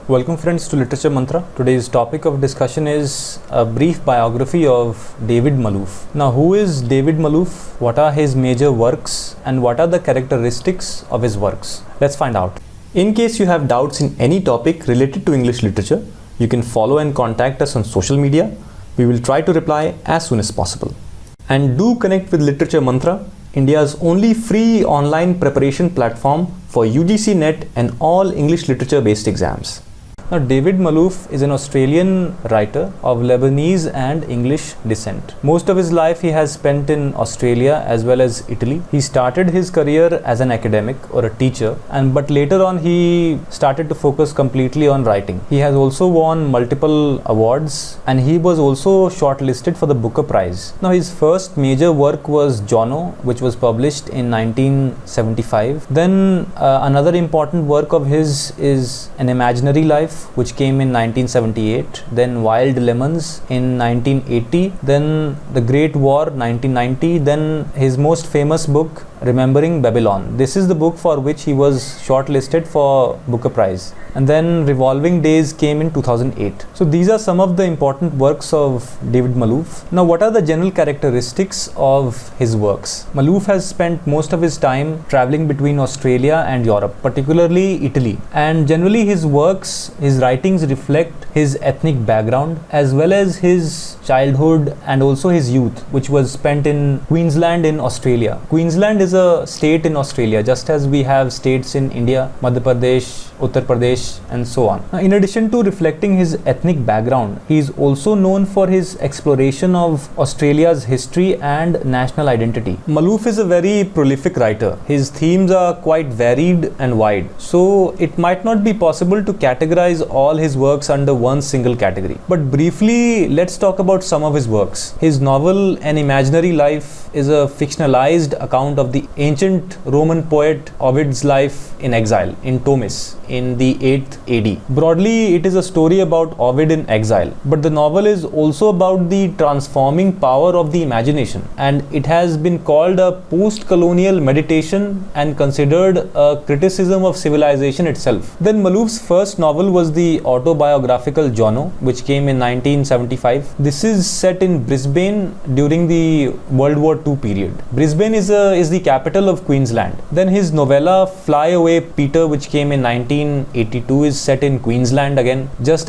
Welcome friends to Literature Mantra. Today's topic of discussion is a brief biography of David Malouf. Now, who is David Malouf? What are his major works and what are the characteristics of his works? Let's find out. In case you have doubts in any topic related to English literature, you can follow and contact us on social media. We will try to reply as soon as possible. And do connect with Literature Mantra, India's only free online preparation platform for UGC NET and all English literature based exams. Now, David Malouf is an Australian writer of Lebanese and English descent. Most of his life he has spent in Australia as well as Italy. He started his career as an academic or a teacher, but later on he started to focus completely on writing. He has also won multiple awards and he was also shortlisted for the Booker Prize. Now, his first major work was Jono, which was published in 1975. Then another important work of his is An Imaginary Life, which came in 1978, then Wild Lemons in 1980, then The Great War 1990, then his most famous book Remembering Babylon. This is the book for which he was shortlisted for Booker Prize. And then Revolving Days came in 2008. So these are some of the important works of David Malouf. Now, what are the general characteristics of his works? Malouf has spent most of his time traveling between Australia and Europe, particularly Italy. And generally his works, his writings reflect his ethnic background as well as his childhood and also his youth, which was spent in Queensland in Australia. Queensland is a state in Australia, just as we have states in India, Madhya Pradesh, Uttar Pradesh and so on. Now, in addition to reflecting his ethnic background, he is also known for his exploration of Australia's history and national identity. Malouf is a very prolific writer. His themes are quite varied and wide. So it might not be possible to categorize all his works under one single category. But briefly, let's talk about some of his works. His novel An Imaginary Life is a fictionalized account of the ancient Roman poet Ovid's life in exile in Tomis in the 8th AD. Broadly, it is a story about Ovid in exile, but the novel is also about the transforming power of the imagination, and it has been called a post-colonial meditation and considered a criticism of civilization itself. Then Malouf's first novel was the autobiographical Jono, which came in 1975. This is set in Brisbane during the World War II period. Brisbane is the capital of Queensland. Then his novella Fly Away Peter, which came in 1982, is set in Queensland again, just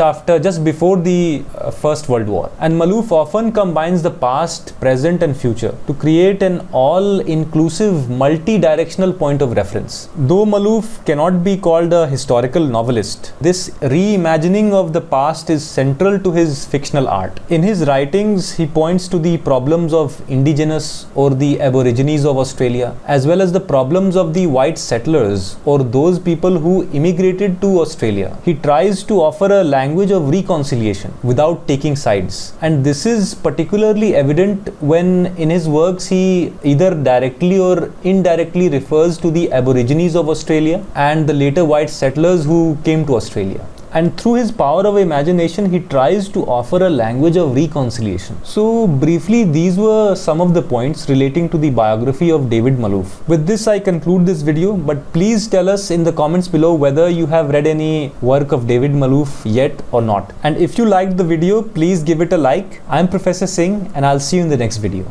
before the First World War. And Malouf often combines the past, present and future to create an all-inclusive, multi-directional point of reference. Though Malouf cannot be called a historical novelist, this reimagining of the past is central to his fictional art. In his writings, he points to the problems of indigenous or the aborigines of Australia, as well as the problems of the white settlers or those people who immigrated to Australia. He tries to offer a language of reconciliation without taking sides. And this is particularly evident when in his works he either directly or indirectly refers to the aborigines of Australia and the later white settlers who came to Australia. And through his power of imagination, he tries to offer a language of reconciliation. So briefly, these were some of the points relating to the biography of David Malouf. With this, I conclude this video, but please tell us in the comments below whether you have read any work of David Malouf yet or not. And if you liked the video, please give it a like. I'm Professor Singh and I'll see you in the next video.